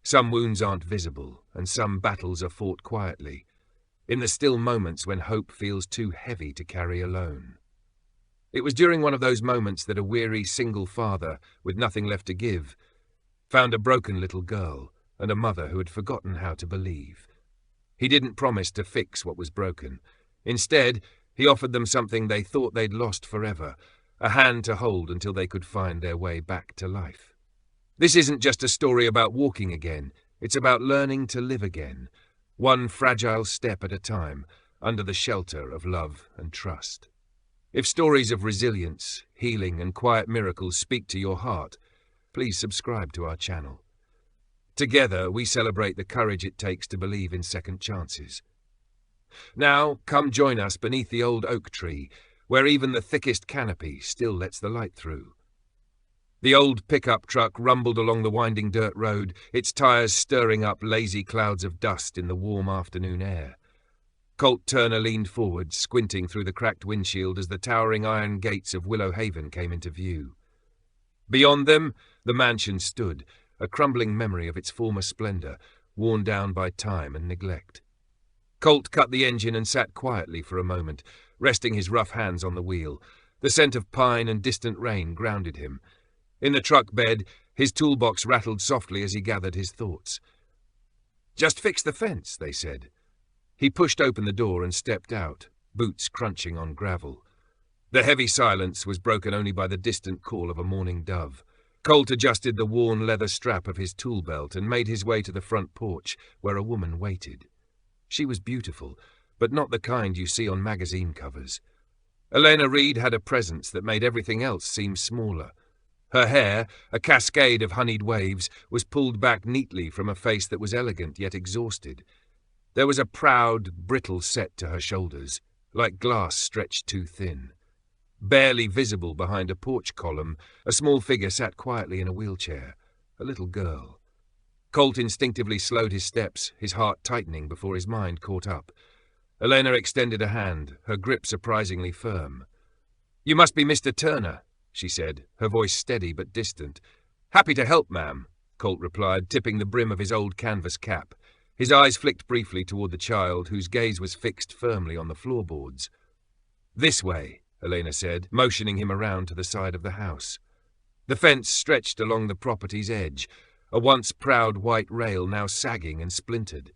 Some wounds aren't visible, and some battles are fought quietly, in the still moments when hope feels too heavy to carry alone. It was during one of those moments that a weary single father, with nothing left to give, found a broken little girl and a mother who had forgotten how to believe. He didn't promise to fix what was broken. Instead, he offered them something they thought they'd lost forever, a hand to hold until they could find their way back to life. This isn't just a story about walking again, it's about learning to live again, one fragile step at a time, under the shelter of love and trust. If stories of resilience, healing, and quiet miracles speak to your heart, please subscribe to our channel. Together, we celebrate the courage it takes to believe in second chances. Now, come join us beneath the old oak tree, where even the thickest canopy still lets the light through. The old pickup truck rumbled along the winding dirt road, its tires stirring up lazy clouds of dust in the warm afternoon air. Colt Turner leaned forward, squinting through the cracked windshield as the towering iron gates of Willow Haven came into view. Beyond them, the mansion stood, a crumbling memory of its former splendor, worn down by time and neglect. Colt cut the engine and sat quietly for a moment, resting his rough hands on the wheel. The scent of pine and distant rain grounded him. In the truck bed, his toolbox rattled softly as he gathered his thoughts. "Just fix the fence," they said. He pushed open the door and stepped out, boots crunching on gravel. The heavy silence was broken only by the distant call of a mourning dove. Colt adjusted the worn leather strap of his tool belt and made his way to the front porch, where a woman waited. She was beautiful, but not the kind you see on magazine covers. Elena Reed had a presence that made everything else seem smaller. Her hair, a cascade of honeyed waves, was pulled back neatly from a face that was elegant yet exhausted. There was a proud, brittle set to her shoulders, like glass stretched too thin. Barely visible behind a porch column, a small figure sat quietly in a wheelchair, a little girl. Colt instinctively slowed his steps, his heart tightening before his mind caught up. Elena extended a hand, her grip surprisingly firm. "You must be Mr. Turner," she said, her voice steady but distant. "Happy to help, ma'am," Colt replied, tipping the brim of his old canvas cap. His eyes flicked briefly toward the child, whose gaze was fixed firmly on the floorboards. "This way," Elena said, motioning him around to the side of the house. The fence stretched along the property's edge, a once proud white rail now sagging and splintered.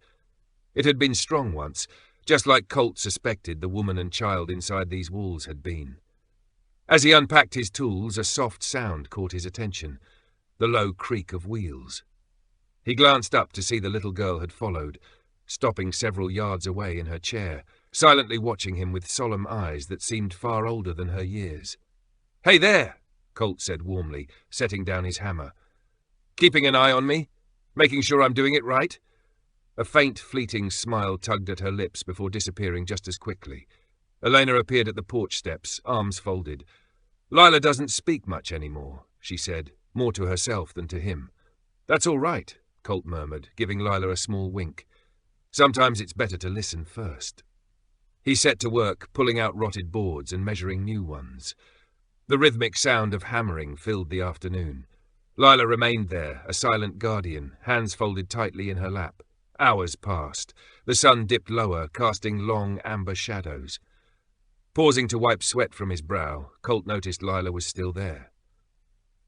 It had been strong once, just like Colt suspected the woman and child inside these walls had been. As he unpacked his tools, a soft sound caught his attention, the low creak of wheels. He glanced up to see the little girl had followed, stopping several yards away in her chair, silently watching him with solemn eyes that seemed far older than her years. "Hey there," Colt said warmly, setting down his hammer. "Keeping an eye on me? Making sure I'm doing it right?" A faint, fleeting smile tugged at her lips before disappearing just as quickly. Elena appeared at the porch steps, arms folded. "Lila doesn't speak much anymore," she said, more to herself than to him. "That's all right," Colt murmured, giving Lila a small wink. "Sometimes it's better to listen first." He set to work, pulling out rotted boards and measuring new ones. The rhythmic sound of hammering filled the afternoon. Lila remained there, a silent guardian, hands folded tightly in her lap. Hours passed. The sun dipped lower, casting long amber shadows. Pausing to wipe sweat from his brow, Colt noticed Lila was still there.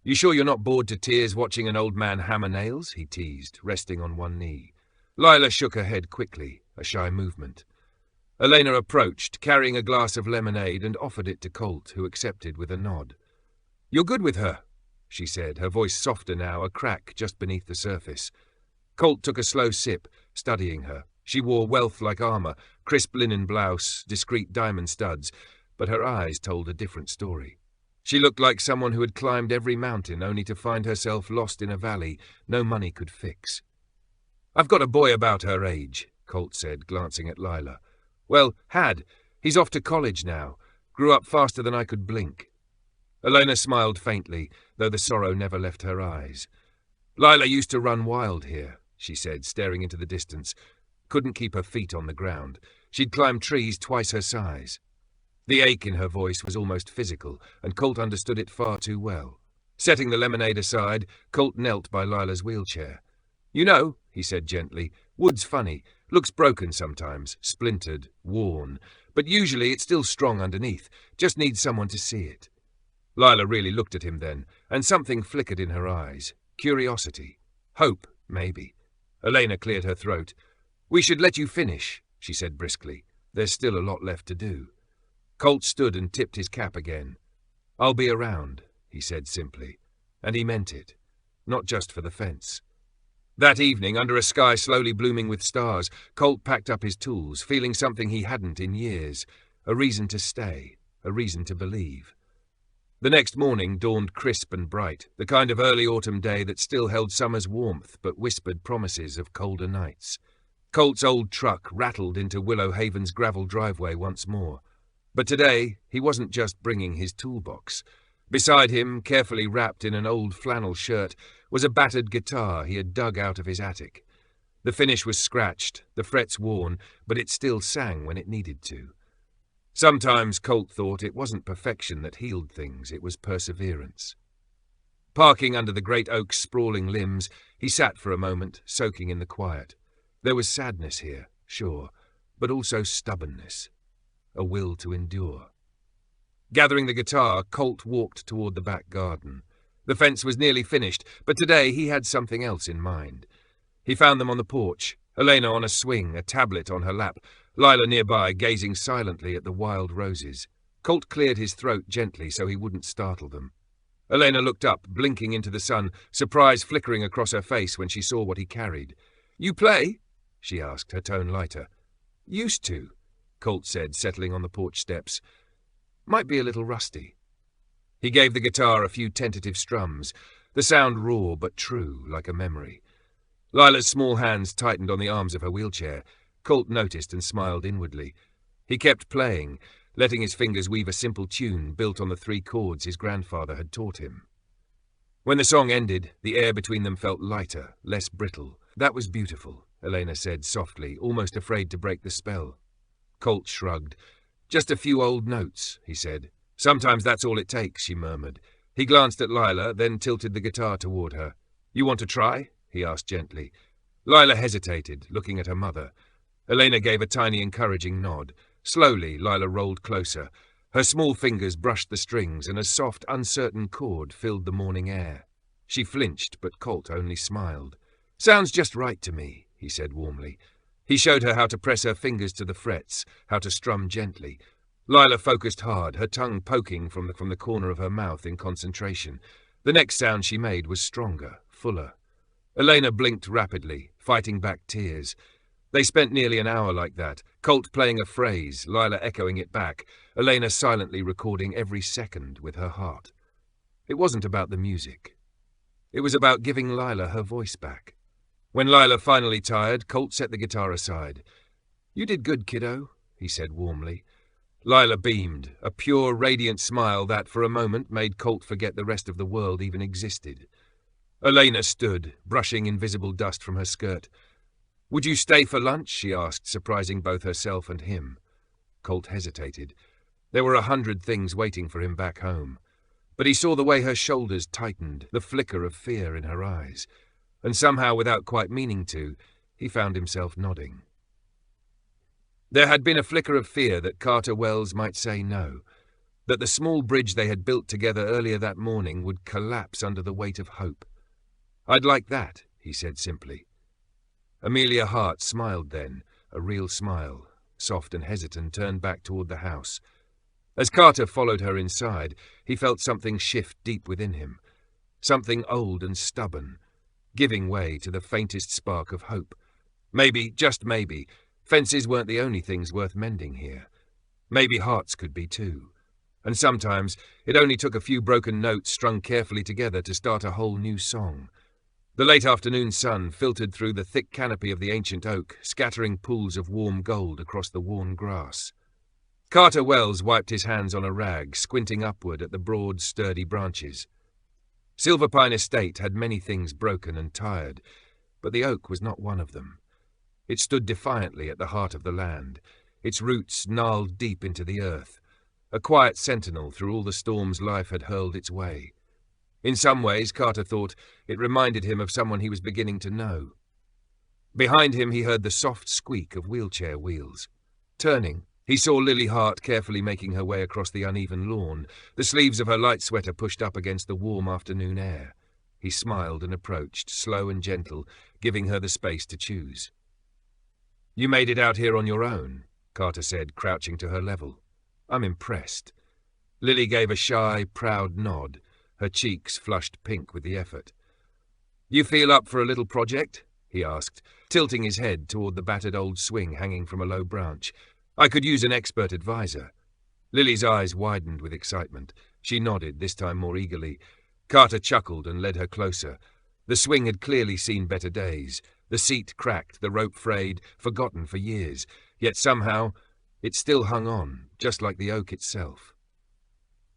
"You sure you're not bored to tears watching an old man hammer nails?" he teased, resting on one knee. Lila shook her head quickly, a shy movement. Elena approached, carrying a glass of lemonade, and offered it to Colt, who accepted with a nod. "You're good with her," she said, her voice softer now, a crack just beneath the surface. Colt took a slow sip, studying her. She wore wealth like armor, crisp linen blouse, discreet diamond studs, but her eyes told a different story. She looked like someone who had climbed every mountain only to find herself lost in a valley no money could fix. "I've got a boy about her age," Colt said, glancing at Lila. "Well, had. He's off to college now. Grew up faster than I could blink." Elena smiled faintly, though the sorrow never left her eyes. "Lila used to run wild here," she said, staring into the distance. Couldn't keep her feet on the ground. She'd climb trees twice her size. The ache in her voice was almost physical, and Colt understood it far too well. Setting the lemonade aside, Colt knelt by Lila's wheelchair. You know, he said gently, wood's funny. Looks broken sometimes, splintered, worn. But usually it's still strong underneath. Just needs someone to see it. Lila really looked at him then, and something flickered in her eyes. Curiosity. Hope, maybe. Elena cleared her throat. We should let you finish, she said briskly. There's still a lot left to do. Colt stood and tipped his cap again. I'll be around, he said simply. And he meant it. Not just for the fence. That evening, under a sky slowly blooming with stars, Colt packed up his tools, feeling something he hadn't in years. A reason to stay. A reason to believe. The next morning dawned crisp and bright, the kind of early autumn day that still held summer's warmth but whispered promises of colder nights. Colt's old truck rattled into Willow Haven's gravel driveway once more. But today, he wasn't just bringing his toolbox. Beside him, carefully wrapped in an old flannel shirt, was a battered guitar he had dug out of his attic. The finish was scratched, the frets worn, but it still sang when it needed to. Sometimes Colt thought it wasn't perfection that healed things, it was perseverance. Parking under the great oak's sprawling limbs, he sat for a moment, soaking in the quiet. There was sadness here, sure, but also stubbornness. A will to endure. Gathering the guitar, Colt walked toward the back garden. The fence was nearly finished, but today he had something else in mind. He found them on the porch, Elena on a swing, a tablet on her lap, Lila nearby gazing silently at the wild roses. Colt cleared his throat gently so he wouldn't startle them. Elena looked up, blinking into the sun, surprise flickering across her face when she saw what he carried. You play? She asked, her tone lighter. Used to, Colt said, settling on the porch steps. Might be a little rusty. He gave the guitar a few tentative strums, the sound raw but true, like a memory. Lila's small hands tightened on the arms of her wheelchair. Colt noticed and smiled inwardly. He kept playing, letting his fingers weave a simple tune built on the 3 chords his grandfather had taught him. When the song ended, the air between them felt lighter, less brittle. That was beautiful, Elena said softly, almost afraid to break the spell. Colt shrugged. Just a few old notes, he said. Sometimes that's all it takes, she murmured. He glanced at Lila, then tilted the guitar toward her. You want to try? He asked gently. Lila hesitated, looking at her mother. Elena gave a tiny encouraging nod. Slowly, Lila rolled closer. Her small fingers brushed the strings, and a soft, uncertain chord filled the morning air. She flinched, but Colt only smiled. Sounds just right to me, he said warmly. He showed her how to press her fingers to the frets, how to strum gently. Lila focused hard, her tongue poking from the corner of her mouth in concentration. The next sound she made was stronger, fuller. Elena blinked rapidly, fighting back tears. They spent nearly an hour like that, Colt playing a phrase, Lila echoing it back, Elena silently recording every second with her heart. It wasn't about the music. It was about giving Lila her voice back. When Lila finally tired, Colt set the guitar aside. You did good, kiddo, he said warmly. Lila beamed, a pure, radiant smile that, for a moment, made Colt forget the rest of the world even existed. Elena stood, brushing invisible dust from her skirt. Would you stay for lunch? She asked, surprising both herself and him. Colt hesitated. There were 100 things waiting for him back home. But he saw the way her shoulders tightened, the flicker of fear in her eyes. And somehow, without quite meaning to, he found himself nodding. There had been a flicker of fear that Carter Wells might say no, that the small bridge they had built together earlier that morning would collapse under the weight of hope. I'd like that, he said simply. Amelia Hart smiled then, a real smile, soft and hesitant, turned back toward the house. As Carter followed her inside, he felt something shift deep within him, something old and stubborn, giving way to the faintest spark of hope. Maybe, just maybe, fences weren't the only things worth mending here. Maybe hearts could be too. And sometimes it only took a few broken notes strung carefully together to start a whole new song. The late afternoon sun filtered through the thick canopy of the ancient oak, scattering pools of warm gold across the worn grass. Carter Wells wiped his hands on a rag, squinting upward at the broad, sturdy branches. Silver Pine Estate had many things broken and tired, but the oak was not one of them. It stood defiantly at the heart of the land, its roots gnarled deep into the earth, a quiet sentinel through all the storms life had hurled its way. In some ways, Carter thought, it reminded him of someone he was beginning to know, Behind him he heard the soft squeak of wheelchair wheels. Turning, he saw Lily Hart carefully making her way across the uneven lawn, the sleeves of her light sweater pushed up against the warm afternoon air. He smiled and approached, slow and gentle, giving her the space to choose. "You made it out here on your own," Carter said, crouching to her level. "I'm impressed." Lily gave a shy, proud nod, her cheeks flushed pink with the effort. "You feel up for a little project?" he asked, tilting his head toward the battered old swing hanging from a low branch. "I could use an expert advisor." Lily's eyes widened with excitement. She nodded, this time more eagerly. Carter chuckled and led her closer. The swing had clearly seen better days. The seat cracked, the rope frayed, forgotten for years. Yet somehow, it still hung on, just like the oak itself.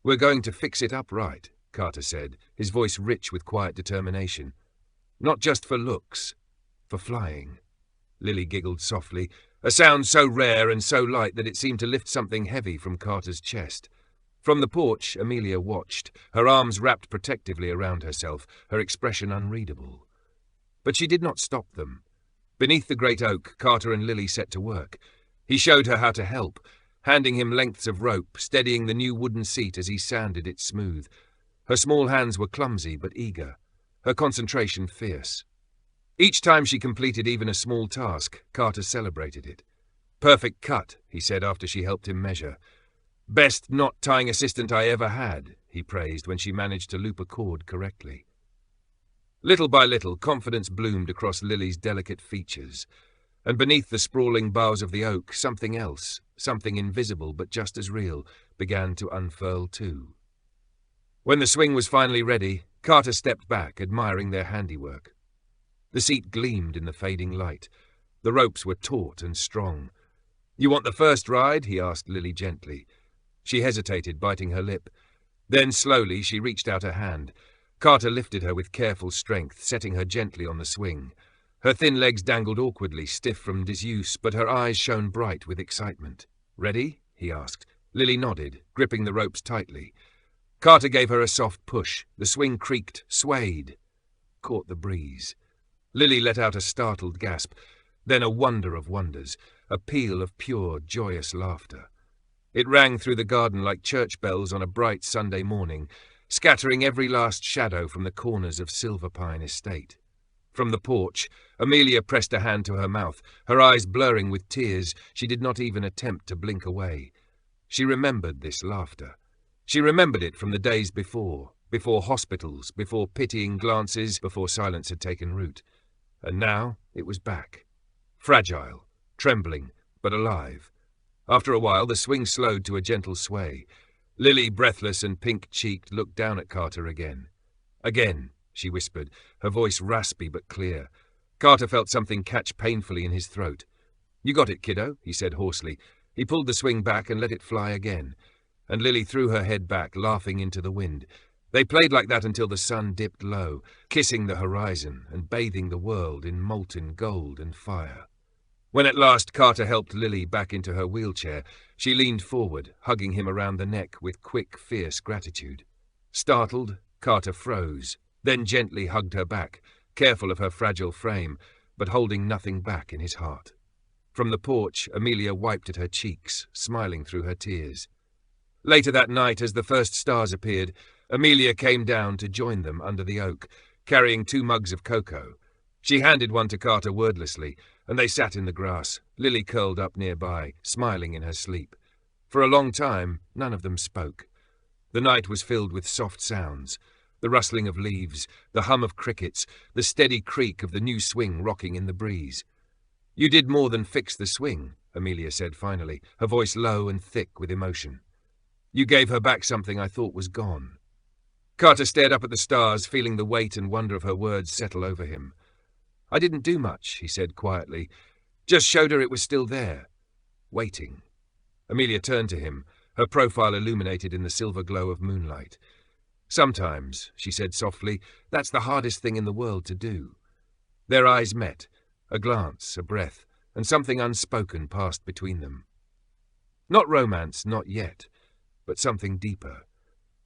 "We're going to fix it up right," Carter said, his voice rich with quiet determination. "Not just for looks, for flying." Lily giggled softly, a sound so rare and so light that it seemed to lift something heavy from Carter's chest. From the porch, Amelia watched, her arms wrapped protectively around herself, her expression unreadable. But she did not stop them. Beneath the great oak, Carter and Lily set to work. He showed her how to help, handing him lengths of rope, steadying the new wooden seat as he sanded it smooth. Her small hands were clumsy but eager, her concentration fierce. Each time she completed even a small task, Carter celebrated it. "Perfect cut," he said after she helped him measure. "Best knot-tying assistant I ever had," he praised when she managed to loop a cord correctly. Little by little, confidence bloomed across Lily's delicate features, and beneath the sprawling boughs of the oak, something else, something invisible but just as real, began to unfurl too. When the swing was finally ready, Carter stepped back, admiring their handiwork. The seat gleamed in the fading light. The ropes were taut and strong. "You want the first ride?" he asked Lily gently. She hesitated, biting her lip. Then slowly she reached out her hand. Carter lifted her with careful strength, setting her gently on the swing. Her thin legs dangled awkwardly, stiff from disuse, but her eyes shone bright with excitement. "Ready?" he asked. Lily nodded, gripping the ropes tightly. Carter gave her a soft push. The swing creaked, swayed, caught the breeze. Lily let out a startled gasp, then a wonder of wonders, a peal of pure, joyous laughter. It rang through the garden like church bells on a bright Sunday morning, scattering every last shadow from the corners of Silver Pine Estate. From the porch, Amelia pressed a hand to her mouth, her eyes blurring with tears. She did not even attempt to blink away. She remembered this laughter. She remembered it from the days before hospitals, before pitying glances, before silence had taken root. And now it was back. Fragile, trembling, but alive. After a while, the swing slowed to a gentle sway. Lily, breathless and pink-cheeked, looked down at Carter again. "Again," she whispered, her voice raspy but clear. Carter felt something catch painfully in his throat. "You got it, kiddo," he said hoarsely. He pulled the swing back and let it fly again. And Lily threw her head back, laughing into the wind. They played like that until the sun dipped low, kissing the horizon and bathing the world in molten gold and fire. When at last Carter helped Lily back into her wheelchair, she leaned forward, hugging him around the neck with quick, fierce gratitude. Startled, Carter froze, then gently hugged her back, careful of her fragile frame, but holding nothing back in his heart. From the porch, Amelia wiped at her cheeks, smiling through her tears. Later that night, as the first stars appeared, Amelia came down to join them under the oak, carrying 2 mugs of cocoa. She handed one to Carter wordlessly, and they sat in the grass, Lily curled up nearby, smiling in her sleep. For a long time, none of them spoke. The night was filled with soft sounds, the rustling of leaves, the hum of crickets, the steady creak of the new swing rocking in the breeze. "You did more than fix the swing," Amelia said finally, her voice low and thick with emotion. "You gave her back something I thought was gone." Carter stared up at the stars, feeling the weight and wonder of her words settle over him. "I didn't do much," he said quietly. "Just showed her it was still there, waiting." Amelia turned to him, her profile illuminated in the silver glow of moonlight. "Sometimes," she said softly, "that's the hardest thing in the world to do." Their eyes met, a glance, a breath, and something unspoken passed between them. Not romance, not yet, but something deeper,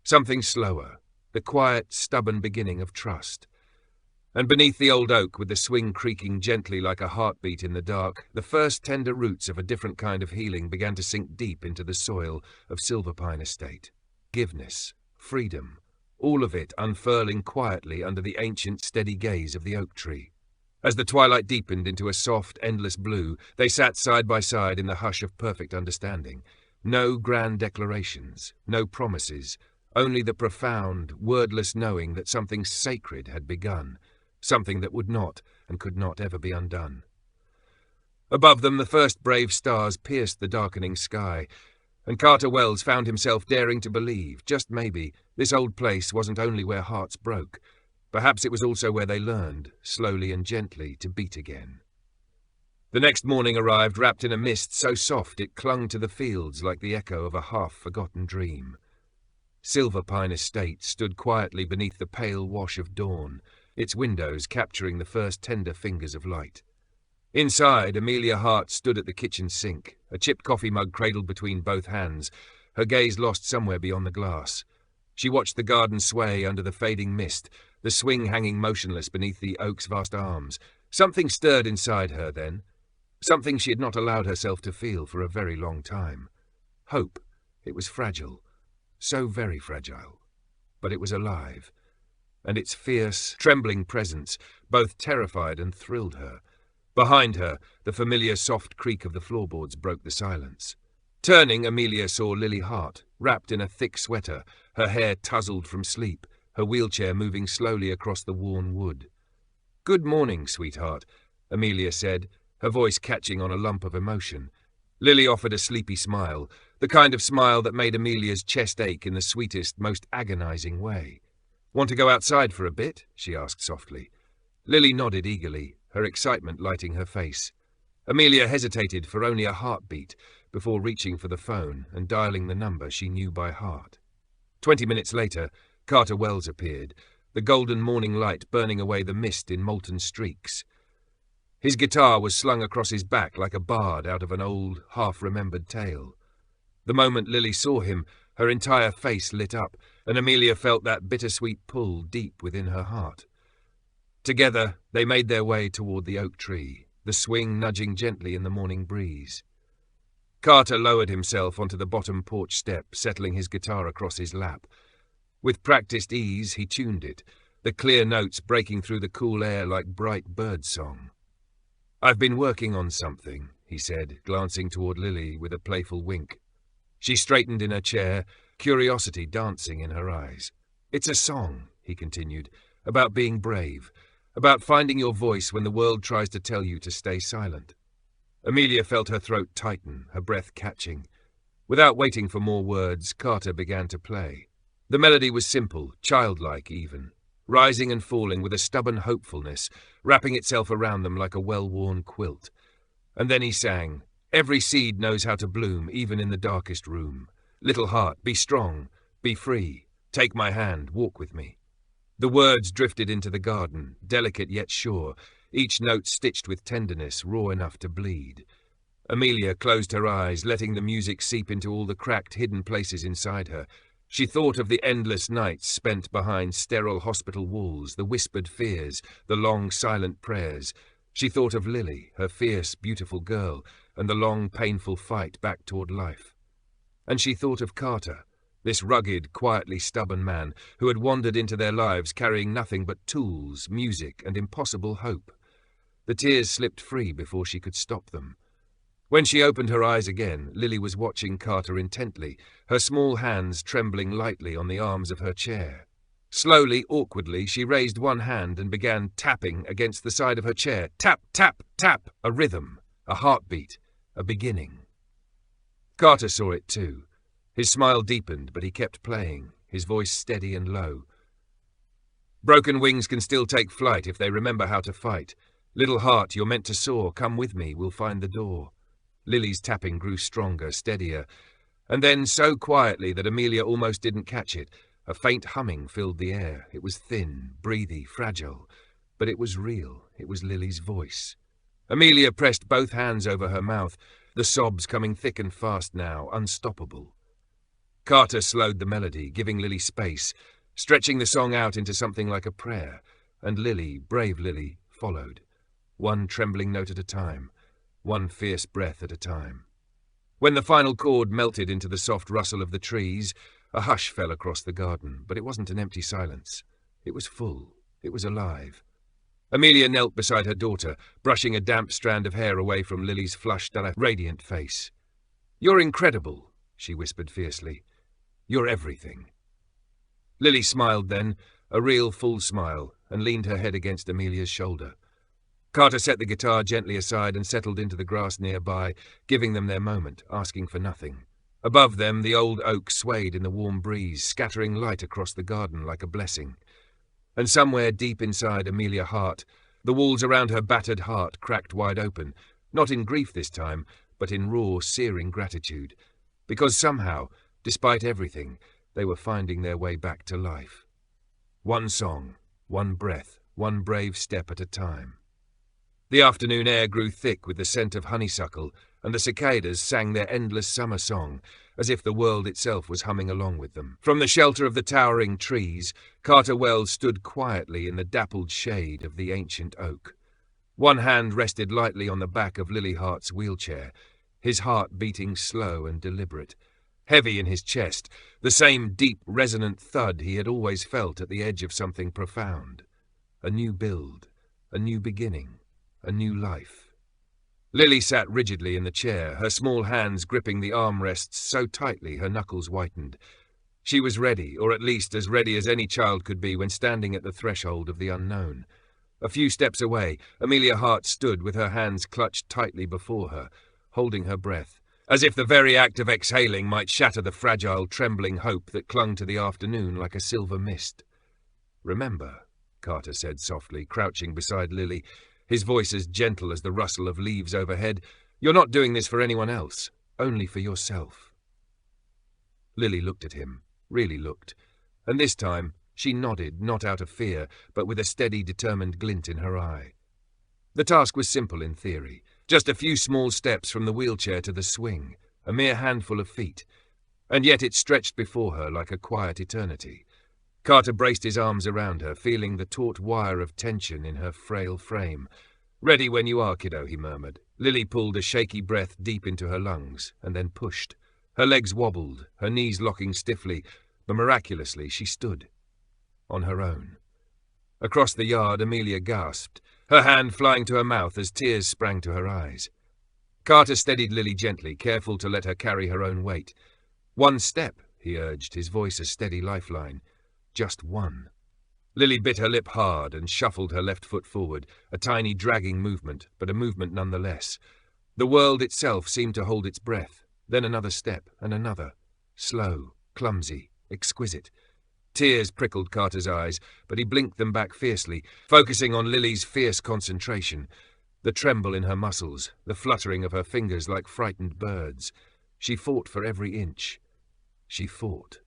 something slower, the quiet, stubborn beginning of trust. And beneath the old oak, with the swing creaking gently like a heartbeat in the dark, the first tender roots of a different kind of healing began to sink deep into the soil of Silverpine Estate. Forgiveness, freedom, all of it unfurling quietly under the ancient, steady gaze of the oak tree. As the twilight deepened into a soft, endless blue, they sat side by side in the hush of perfect understanding. No grand declarations, no promises, only the profound, wordless knowing that something sacred had begun, something that would not and could not ever be undone. Above them, the first brave stars pierced the darkening sky, and Carter Wells found himself daring to believe, just maybe, this old place wasn't only where hearts broke. Perhaps it was also where they learned, slowly and gently, to beat again. The next morning arrived wrapped in a mist so soft it clung to the fields like the echo of a half-forgotten dream. Silverpine Estate stood quietly beneath the pale wash of dawn, its windows capturing the first tender fingers of light. Inside, Amelia Hart stood at the kitchen sink, a chipped coffee mug cradled between both hands, her gaze lost somewhere beyond the glass. She watched the garden sway under the fading mist, the swing hanging motionless beneath the oak's vast arms. Something stirred inside her then, something she had not allowed herself to feel for a very long time. Hope. It was fragile, so very fragile, but it was alive, and its fierce, trembling presence both terrified and thrilled her. Behind her, the familiar soft creak of the floorboards broke the silence. Turning, Amelia saw Lily Hart, wrapped in a thick sweater, her hair tousled from sleep, her wheelchair moving slowly across the worn wood. "Good morning, sweetheart," Amelia said, her voice catching on a lump of emotion. Lily offered a sleepy smile, the kind of smile that made Amelia's chest ache in the sweetest, most agonizing way. "Want to go outside for a bit?" she asked softly. Lily nodded eagerly, her excitement lighting her face. Amelia hesitated for only a heartbeat before reaching for the phone and dialing the number she knew by heart. 20 minutes later, Carter Wells appeared, the golden morning light burning away the mist in molten streaks. His guitar was slung across his back like a bard out of an old, half-remembered tale. The moment Lily saw him, her entire face lit up, and Amelia felt that bittersweet pull deep within her heart. Together, they made their way toward the oak tree, the swing nudging gently in the morning breeze. Carter lowered himself onto the bottom porch step, settling his guitar across his lap. With practiced ease, he tuned it, the clear notes breaking through the cool air like bright bird song. "I've been working on something," he said, glancing toward Lily with a playful wink. She straightened in her chair, curiosity dancing in her eyes. "It's a song," he continued, "about being brave, about finding your voice when the world tries to tell you to stay silent." Amelia felt her throat tighten, her breath catching. Without waiting for more words, Carter began to play. The melody was simple, childlike even, rising and falling with a stubborn hopefulness, wrapping itself around them like a well-worn quilt. And then he sang, "Every seed knows how to bloom, even in the darkest room. Little heart, be strong, be free. Take my hand, walk with me." The words drifted into the garden, delicate yet sure, each note stitched with tenderness, raw enough to bleed. Amelia closed her eyes, letting the music seep into all the cracked, hidden places inside her. She thought of the endless nights spent behind sterile hospital walls, the whispered fears, the long, silent prayers. She thought of Lily, her fierce, beautiful girl, and the long, painful fight back toward life. And she thought of Carter, this rugged, quietly stubborn man who had wandered into their lives carrying nothing but tools, music, and impossible hope. The tears slipped free before she could stop them. When she opened her eyes again, Lily was watching Carter intently, her small hands trembling lightly on the arms of her chair. Slowly, awkwardly, she raised one hand and began tapping against the side of her chair. Tap, tap, tap, a rhythm, a heartbeat, a beginning. Carter saw it too. His smile deepened, but he kept playing, his voice steady and low. "Broken wings can still take flight if they remember how to fight. Little heart, you're meant to soar. Come with me, we'll find the door." Lily's tapping grew stronger, steadier, and then so quietly that Amelia almost didn't catch it. A faint humming filled the air. It was thin, breathy, fragile, but it was real. It was Lily's voice. Amelia pressed both hands over her mouth, the sobs coming thick and fast now, unstoppable. Carter slowed the melody, giving Lily space, stretching the song out into something like a prayer and Lily, brave Lily, followed, one trembling note at a time, one fierce breath at a time. When the final chord melted into the soft rustle of the trees, a hush fell across the garden, but it wasn't an empty silence. It was full. It was alive. Amelia knelt beside her daughter, brushing a damp strand of hair away from Lily's flushed, radiant face. "You're incredible," she whispered fiercely. "You're everything." Lily smiled then, a real full smile, and leaned her head against Amelia's shoulder. Carter set the guitar gently aside and settled into the grass nearby, giving them their moment, asking for nothing. Above them, the old oak swayed in the warm breeze, scattering light across the garden like a blessing. And somewhere deep inside Amelia's heart, the walls around her battered heart cracked wide open, not in grief this time, but in raw, searing gratitude, because somehow, despite everything, they were finding their way back to life. One song, one breath, one brave step at a time. The afternoon air grew thick with the scent of honeysuckle, and the cicadas sang their endless summer song, as if the world itself was humming along with them. From the shelter of the towering trees, Carter Wells stood quietly in the dappled shade of the ancient oak. One hand rested lightly on the back of Lily Hart's wheelchair, his heart beating slow and deliberate, heavy in his chest, the same deep, resonant thud he had always felt at the edge of something profound. A new build, a new beginning, a new life. Lily sat rigidly in the chair, her small hands gripping the armrests so tightly her knuckles whitened. She was ready, or at least as ready as any child could be when standing at the threshold of the unknown. A few steps away, Amelia Hart stood with her hands clutched tightly before her, holding her breath, as if the very act of exhaling might shatter the fragile, trembling hope that clung to the afternoon like a silver mist. "Remember," Carter said softly, crouching beside Lily, his voice as gentle as the rustle of leaves overhead, "you're not doing this for anyone else, only for yourself." Lily looked at him, really looked, and this time she nodded, not out of fear, but with a steady, determined glint in her eye. The task was simple in theory, just a few small steps from the wheelchair to the swing, a mere handful of feet, and yet it stretched before her like a quiet eternity. Carter braced his arms around her, feeling the taut wire of tension in her frail frame. "Ready when you are, kiddo," he murmured. Lily pulled a shaky breath deep into her lungs, and then pushed. Her legs wobbled, her knees locking stiffly, but miraculously she stood. On her own. Across the yard, Amelia gasped, her hand flying to her mouth as tears sprang to her eyes. Carter steadied Lily gently, careful to let her carry her own weight. "One step," he urged, his voice a steady lifeline. "Just one." Lily bit her lip hard and shuffled her left foot forward, a tiny dragging movement, but a movement nonetheless. The world itself seemed to hold its breath, then another step and another, slow, clumsy, exquisite. Tears prickled Carter's eyes, but he blinked them back fiercely, focusing on Lily's fierce concentration, the tremble in her muscles, the fluttering of her fingers like frightened birds. She fought for every inch. She fought.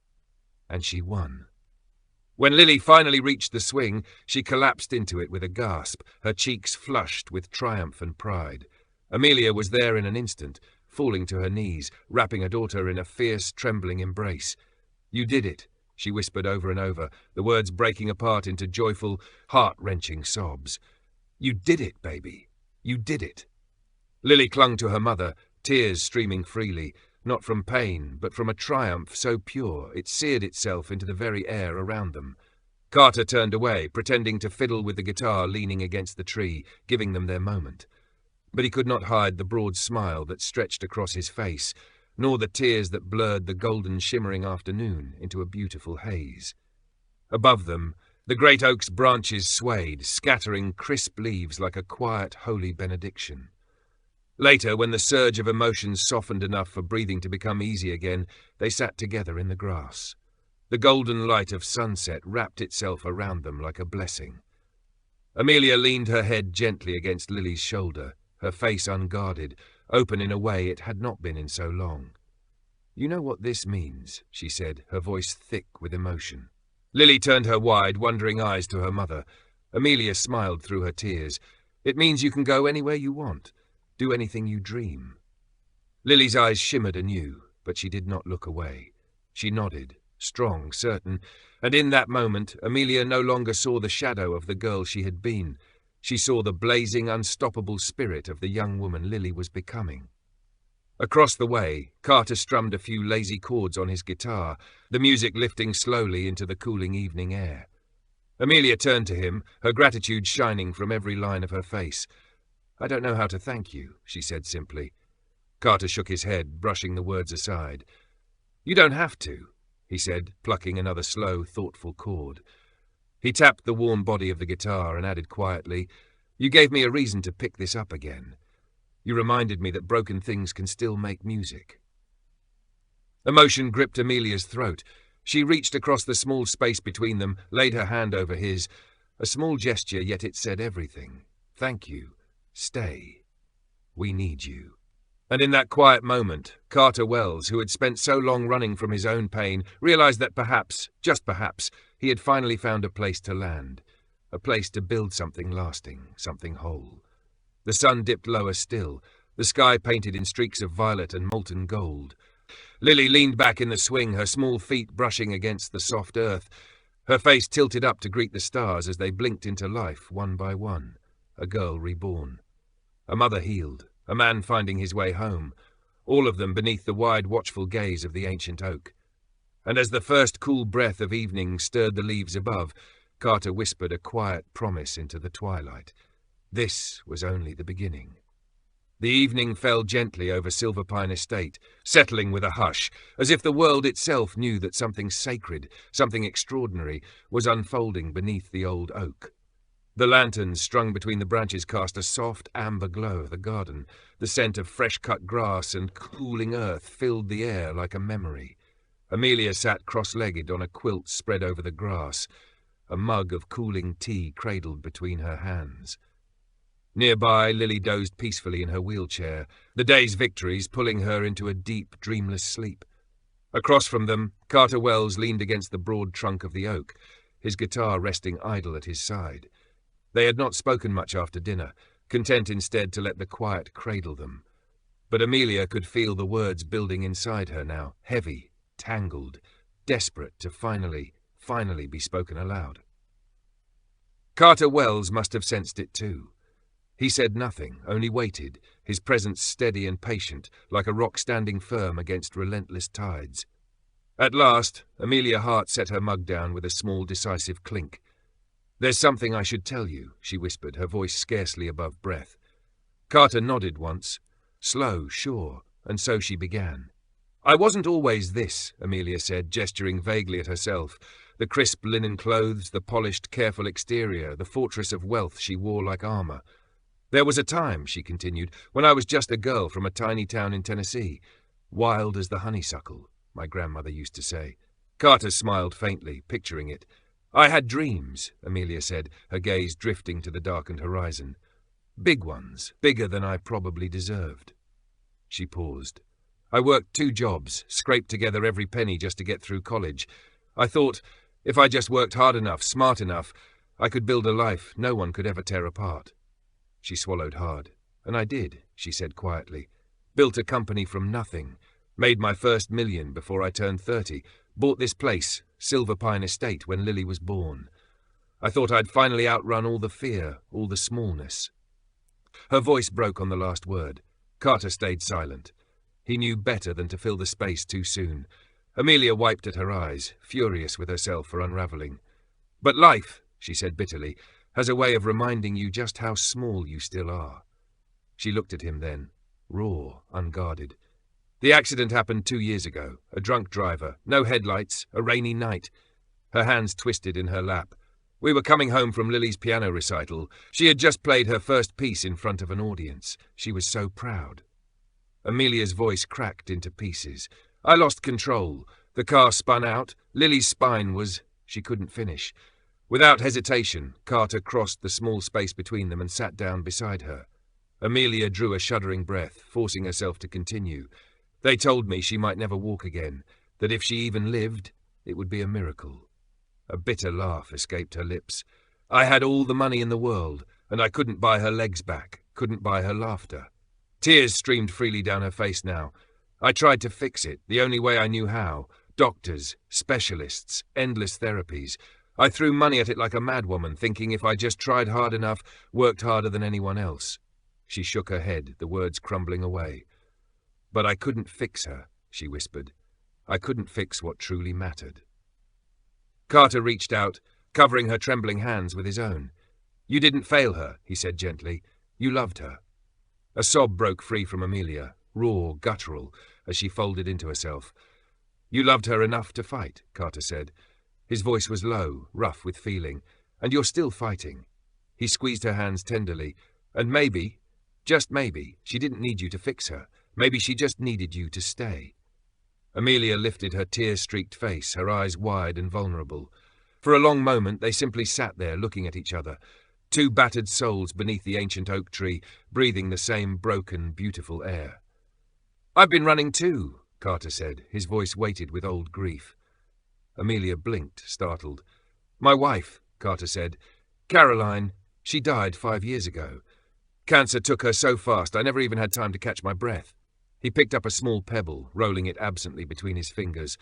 And she won. When Lily finally reached the swing, she collapsed into it with a gasp, her cheeks flushed with triumph and pride. Amelia was there in an instant, falling to her knees, wrapping her daughter in a fierce, trembling embrace. "You did it," she whispered over and over, the words breaking apart into joyful, heart-wrenching sobs. "You did it, baby. You did it." Lily clung to her mother, tears streaming freely, not from pain, but from a triumph so pure it seared itself into the very air around them. Carter turned away, pretending to fiddle with the guitar leaning against the tree, giving them their moment. But he could not hide the broad smile that stretched across his face, nor the tears that blurred the golden shimmering afternoon into a beautiful haze. Above them, the great oak's branches swayed, scattering crisp leaves like a quiet, holy benediction. Later, when the surge of emotions softened enough for breathing to become easy again, they sat together in the grass. The golden light of sunset wrapped itself around them like a blessing. Amelia leaned her head gently against Lily's shoulder, her face unguarded, open in a way it had not been in so long. "You know what this means," she said, her voice thick with emotion. Lily turned her wide, wondering eyes to her mother. Amelia smiled through her tears. "It means you can go anywhere you want. Do anything you dream." Lily's eyes shimmered anew, but she did not look away. She nodded, strong, certain, and in that moment Amelia no longer saw the shadow of the girl she had been. She saw the blazing, unstoppable spirit of the young woman Lily was becoming. Across the way, Carter strummed a few lazy chords on his guitar, the music lifting slowly into the cooling evening air. Amelia turned to him, her gratitude shining from every line of her face. "I don't know how to thank you," she said simply. Carter shook his head, brushing the words aside. "You don't have to," he said, plucking another slow, thoughtful chord. He tapped the worn body of the guitar and added quietly, "You gave me a reason to pick this up again. You reminded me that broken things can still make music." Emotion gripped Amelia's throat. She reached across the small space between them, laid her hand over his. A small gesture, yet it said everything. "Thank you. Stay. We need you." And in that quiet moment, Carter Wells, who had spent so long running from his own pain, realized that perhaps, just perhaps, he had finally found a place to land, a place to build something lasting, something whole. The sun dipped lower still, the sky painted in streaks of violet and molten gold. Lily leaned back in the swing, her small feet brushing against the soft earth, her face tilted up to greet the stars as they blinked into life one by one. A girl reborn. A mother healed, a man finding his way home, all of them beneath the wide, watchful gaze of the ancient oak. And as the first cool breath of evening stirred the leaves above, Carter whispered a quiet promise into the twilight. This was only the beginning. The evening fell gently over Silver Pine Estate, settling with a hush, as if the world itself knew that something sacred, something extraordinary, was unfolding beneath the old oak. The lanterns strung between the branches cast a soft amber glow of the garden. The scent of fresh-cut grass and cooling earth filled the air like a memory. Amelia sat cross-legged on a quilt spread over the grass, a mug of cooling tea cradled between her hands. Nearby, Lily dozed peacefully in her wheelchair, the day's victories pulling her into a deep, dreamless sleep. Across from them, Carter Wells leaned against the broad trunk of the oak, his guitar resting idle at his side. They had not spoken much after dinner, content instead to let the quiet cradle them. But Amelia could feel the words building inside her now, heavy, tangled, desperate to finally be spoken aloud. Carter Wells must have sensed it too. He said nothing, only waited, his presence steady and patient, like a rock standing firm against relentless tides. At last, Amelia Hart set her mug down with a small, decisive clink. "There's something I should tell you," she whispered, her voice scarcely above breath. Carter nodded once, slow, sure, and so she began. "I wasn't always this," Amelia said, gesturing vaguely at herself. The crisp linen clothes, the polished, careful exterior, the fortress of wealth she wore like armor. "There was a time," she continued, "when I was just a girl from a tiny town in Tennessee. Wild as the honeysuckle, my grandmother used to say." Carter smiled faintly, picturing it. "I had dreams," Amelia said, her gaze drifting to the darkened horizon. "Big ones, bigger than I probably deserved." She paused. "I worked 2 jobs, scraped together every penny just to get through college. I thought, if I just worked hard enough, smart enough, I could build a life no one could ever tear apart." She swallowed hard. "And I did," she said quietly. "Built a company from nothing. Made my first $1 million before I turned 30. Bought this place, Silver Pine Estate, when Lily was born. I thought I'd finally outrun all the fear, all the smallness." Her voice broke on the last word. Carter stayed silent. He knew better than to fill the space too soon. Amelia wiped at her eyes, furious with herself for unraveling. "But life," she said bitterly, "has a way of reminding you just how small you still are." She looked at him then, raw, unguarded. "The accident happened 2 years ago. A drunk driver, no headlights, a rainy night." Her hands twisted in her lap. "We were coming home from Lily's piano recital. She had just played her first piece in front of an audience. She was so proud." Amelia's voice cracked into pieces. "I lost control. The car spun out. Lily's spine was—" She couldn't finish. Without hesitation, Carter crossed the small space between them and sat down beside her. Amelia drew a shuddering breath, forcing herself to continue. "They told me she might never walk again, that if she even lived, it would be a miracle." A bitter laugh escaped her lips. "I had all the money in the world, and I couldn't buy her legs back, couldn't buy her laughter." Tears streamed freely down her face now. "I tried to fix it, the only way I knew how, Doctors, specialists, endless therapies. I threw money at it like a madwoman, thinking if I just tried hard enough, worked harder than anyone else. She shook her head, the words crumbling away. But I couldn't fix her, she whispered. I couldn't fix what truly mattered. Carter reached out, covering her trembling hands with his own. You didn't fail her, he said gently. You loved her. A sob broke free from Amelia, raw, guttural, as she folded into herself. You loved her enough to fight, Carter said. His voice was low, rough with feeling. And you're still fighting. He squeezed her hands tenderly. And maybe, just maybe, she didn't need you to fix her. Maybe she just needed you to stay. Amelia lifted her tear-streaked face, her eyes wide and vulnerable. For a long moment they simply sat there looking at each other, two battered souls beneath the ancient oak tree, breathing the same broken, beautiful air. I've been running too, Carter said, his voice weighted with old grief. Amelia blinked, startled. My wife, Carter said. Caroline, she died 5 years ago. Cancer took her so fast I never even had time to catch my breath. He picked up a small pebble, rolling it absently between his fingers.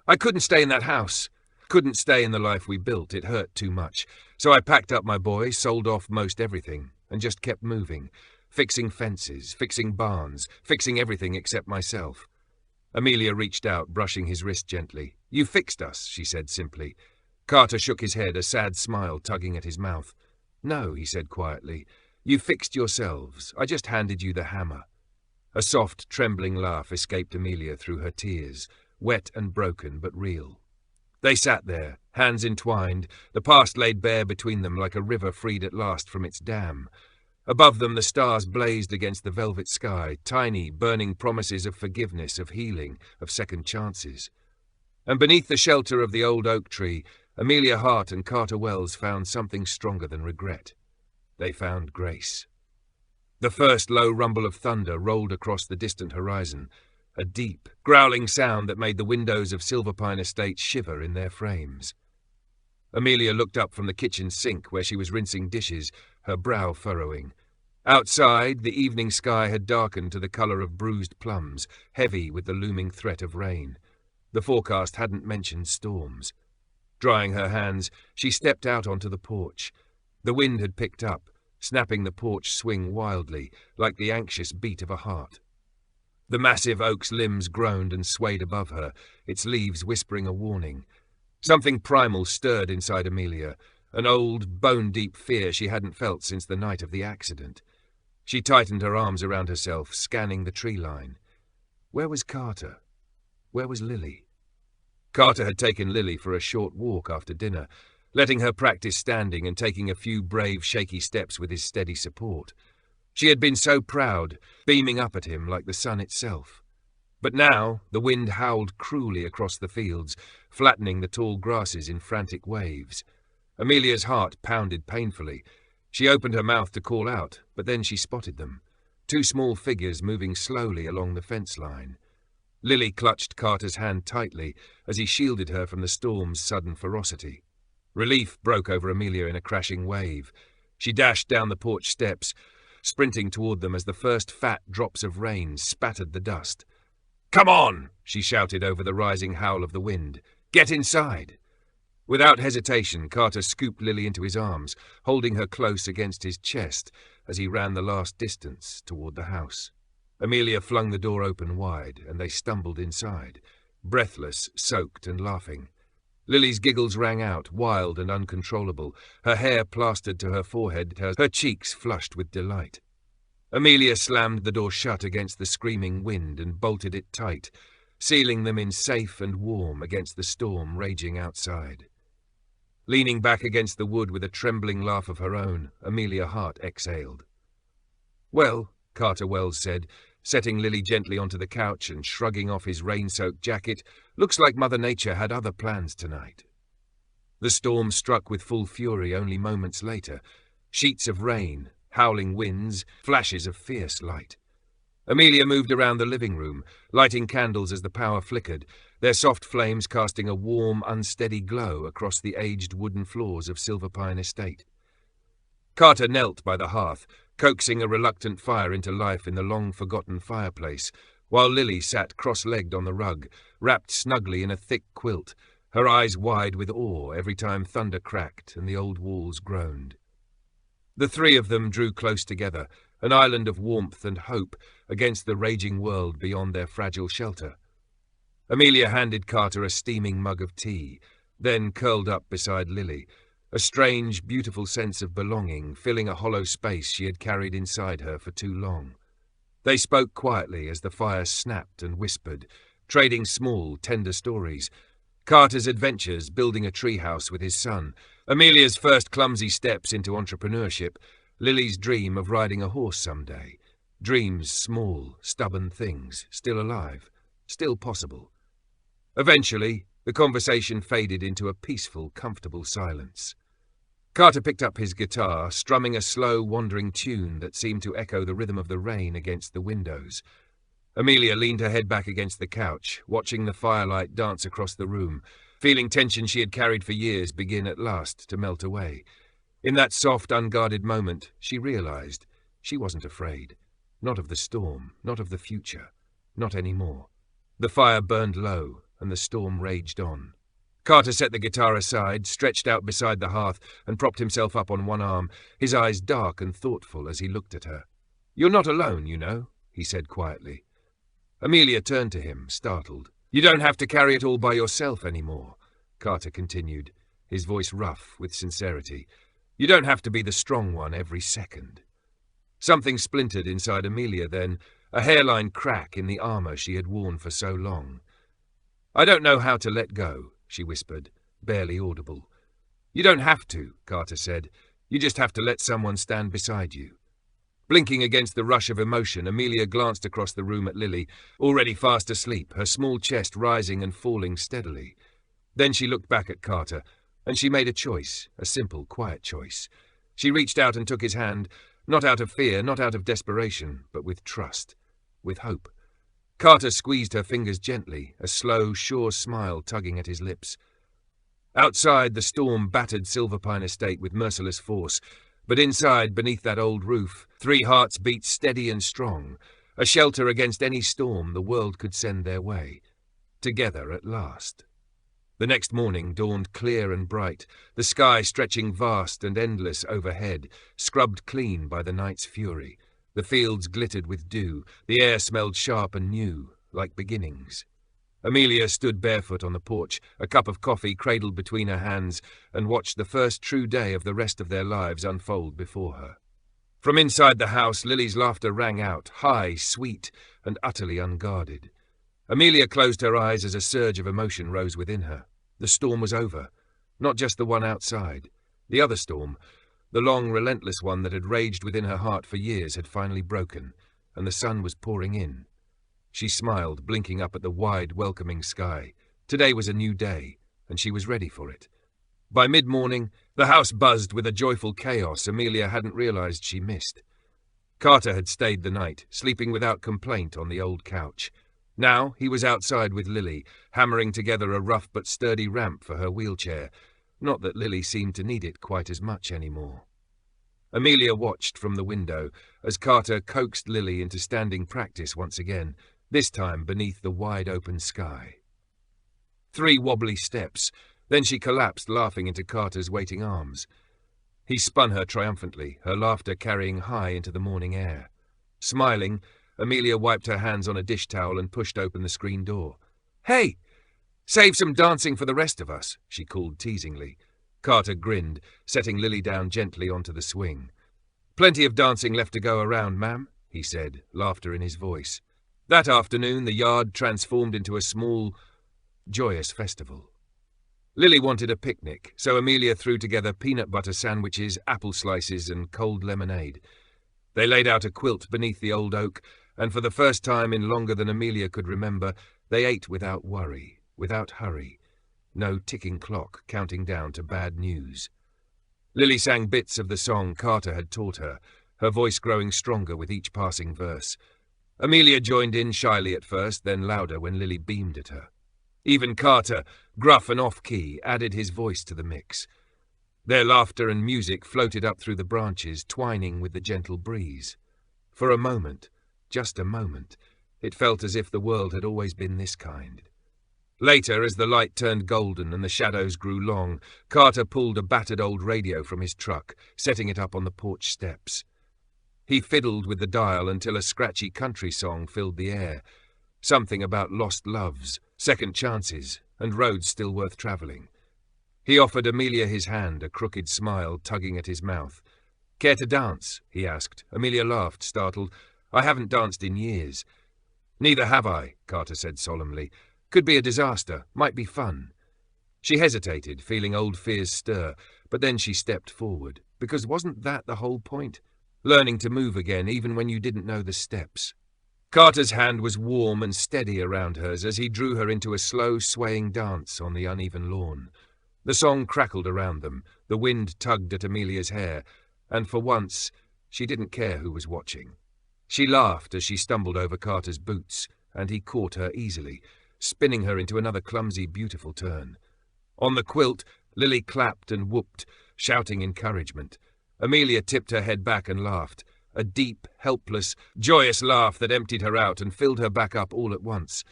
I couldn't stay in that house. Couldn't stay in the life we built. It hurt too much. So I packed up my boy, sold off most everything, and just kept moving. Fixing fences, fixing barns, fixing everything except myself. Amelia reached out, brushing his wrist gently. You fixed us, she said simply. Carter shook his head, a sad smile tugging at his mouth. No, he said quietly. You fixed yourselves. I just handed you the hammer. A soft, trembling laugh escaped Amelia through her tears, wet and broken but real. They sat there, hands entwined, the past laid bare between them like a river freed at last from its dam. Above them the stars blazed against the velvet sky, tiny, burning promises of forgiveness, of healing, of second chances. And beneath the shelter of the old oak tree, Amelia Hart and Carter Wells found something stronger than regret. They found grace. The first low rumble of thunder rolled across the distant horizon, a deep, growling sound that made the windows of Silverpine Estate shiver in their frames. Amelia looked up from the kitchen sink where she was rinsing dishes, her brow furrowing. Outside, the evening sky had darkened to the colour of bruised plums, heavy with the looming threat of rain. The forecast hadn't mentioned storms. Drying her hands, she stepped out onto the porch. The wind had picked up, snapping the porch swing wildly, like the anxious beat of a heart. The massive oak's limbs groaned and swayed above her, its leaves whispering a warning. Something primal stirred inside Amelia, an old, bone-deep fear she hadn't felt since the night of the accident. She tightened her arms around herself, scanning the tree line. Where was Carter? Where was Lily? Carter had taken Lily for a short walk after dinner, letting her practice standing and taking a few brave, shaky steps with his steady support. She had been so proud, beaming up at him like the sun itself. But now the wind howled cruelly across the fields, flattening the tall grasses in frantic waves. Amelia's heart pounded painfully. She opened her mouth to call out, but then she spotted them. Two small figures moving slowly along the fence line. Lily clutched Carter's hand tightly as he shielded her from the storm's sudden ferocity. Relief broke over Amelia in a crashing wave. She dashed down the porch steps, sprinting toward them as the first fat drops of rain spattered the dust. "Come on!" she shouted over the rising howl of the wind. "Get inside!" Without hesitation, Carter scooped Lily into his arms, holding her close against his chest as he ran the last distance toward the house. Amelia flung the door open wide, and they stumbled inside, breathless, soaked, and laughing. Lily's giggles rang out, wild and uncontrollable, her hair plastered to her forehead, her cheeks flushed with delight. Amelia slammed the door shut against the screaming wind and bolted it tight, sealing them in safe and warm against the storm raging outside. Leaning back against the wood with a trembling laugh of her own, Amelia Hart exhaled. "Well," Carter Wells said, setting Lily gently onto the couch and shrugging off his rain-soaked jacket, "looks like Mother Nature had other plans tonight." The storm struck with full fury only moments later. Sheets of rain, howling winds, flashes of fierce light. Amelia moved around the living room, lighting candles as the power flickered, their soft flames casting a warm, unsteady glow across the aged wooden floors of Silverpine Estate. Carter knelt by the hearth, coaxing a reluctant fire into life in the long-forgotten fireplace, while Lily sat cross-legged on the rug, wrapped snugly in a thick quilt, her eyes wide with awe every time thunder cracked and the old walls groaned. The three of them drew close together, an island of warmth and hope against the raging world beyond their fragile shelter. Amelia handed Carter a steaming mug of tea, then curled up beside Lily, a strange, beautiful sense of belonging filling a hollow space she had carried inside her for too long. They spoke quietly as the fire snapped and whispered, trading small, tender stories. Carter's adventures building a treehouse with his son, Amelia's first clumsy steps into entrepreneurship, Lily's dream of riding a horse someday. Dreams, small, stubborn things, still alive, still possible. Eventually, the conversation faded into a peaceful, comfortable silence. Carter picked up his guitar, strumming a slow, wandering tune that seemed to echo the rhythm of the rain against the windows. Amelia leaned her head back against the couch, watching the firelight dance across the room, feeling tension she had carried for years begin at last to melt away. In that soft, unguarded moment, she realized she wasn't afraid. Not of the storm, not of the future, not anymore. The fire burned low, and the storm raged on. Carter set the guitar aside, stretched out beside the hearth, and propped himself up on one arm, his eyes dark and thoughtful as he looked at her. "You're not alone, you know," he said quietly. Amelia turned to him, startled. "You don't have to carry it all by yourself anymore," Carter continued, his voice rough with sincerity. "You don't have to be the strong one every second." Something splintered inside Amelia then, a hairline crack in the armor she had worn for so long. "I don't know how to let go," she whispered, barely audible. "You don't have to," Carter said. "You just have to let someone stand beside you." Blinking against the rush of emotion, Amelia glanced across the room at Lily, already fast asleep, her small chest rising and falling steadily. Then she looked back at Carter, and she made a choice, a simple, quiet choice. She reached out and took his hand, not out of fear, not out of desperation, but with trust, with hope. Carter squeezed her fingers gently, a slow, sure smile tugging at his lips. Outside, the storm battered Silverpine Estate with merciless force, but inside, beneath that old roof, three hearts beat steady and strong, a shelter against any storm the world could send their way. Together at last. The next morning dawned clear and bright, the sky stretching vast and endless overhead, scrubbed clean by the night's fury. The fields glittered with dew, the air smelled sharp and new, like beginnings. Amelia stood barefoot on the porch, a cup of coffee cradled between her hands, and watched the first true day of the rest of their lives unfold before her. From inside the house, Lily's laughter rang out, high, sweet, and utterly unguarded. Amelia closed her eyes as a surge of emotion rose within her. The storm was over, not just the one outside. The other storm, the long, relentless one that had raged within her heart for years, had finally broken, and the sun was pouring in. She smiled, blinking up at the wide, welcoming sky. Today was a new day, and she was ready for it. By mid-morning, the house buzzed with a joyful chaos Amelia hadn't realized she missed. Carter had stayed the night, sleeping without complaint on the old couch. Now he was outside with Lily, hammering together a rough but sturdy ramp for her wheelchair. Not that Lily seemed to need it quite as much anymore. Amelia watched from the window as Carter coaxed Lily into standing practice once again, this time beneath the wide-open sky. 3 wobbly steps, then she collapsed laughing into Carter's waiting arms. He spun her triumphantly, her laughter carrying high into the morning air. Smiling, Amelia wiped her hands on a dish towel and pushed open the screen door. "Hey! Save some dancing for the rest of us," she called teasingly. Carter grinned, setting Lily down gently onto the swing. "Plenty of dancing left to go around, ma'am," he said, laughter in his voice. That afternoon, the yard transformed into a small, joyous festival. Lily wanted a picnic, so Amelia threw together peanut butter sandwiches, apple slices, and cold lemonade. They laid out a quilt beneath the old oak, and for the first time in longer than Amelia could remember, they ate without worry, without hurry. No ticking clock counting down to bad news. Lily sang bits of the song Carter had taught her, her voice growing stronger with each passing verse. Amelia joined in shyly at first, then louder when Lily beamed at her. Even Carter, gruff and off-key, added his voice to the mix. Their laughter and music floated up through the branches, twining with the gentle breeze. For a moment, just a moment, It felt as if the world had always been this kind. Later, as the light turned golden and the shadows grew long, Carter pulled a battered old radio from his truck, setting it up on the porch steps. He fiddled with the dial until a scratchy country song filled the air, something about lost loves, second chances, and roads still worth travelling. He offered Amelia his hand, a crooked smile tugging at his mouth. "Care to dance?" he asked. Amelia laughed, startled. "I haven't danced in years." "Neither have I," Carter said solemnly. "Could be a disaster, might be fun." She hesitated, feeling old fears stir, but then she stepped forward, because wasn't that the whole point? Learning to move again, even when you didn't know the steps. Carter's hand was warm and steady around hers as he drew her into a slow, swaying dance on the uneven lawn. The song crackled around them, the wind tugged at Amelia's hair, and for once, she didn't care who was watching. She laughed as she stumbled over Carter's boots, and he caught her easily, spinning her into another clumsy, beautiful turn. On the quilt, Lily clapped and whooped, shouting encouragement. Amelia tipped her head back and laughed, a deep, helpless, joyous laugh that emptied her out and filled her back up all at once.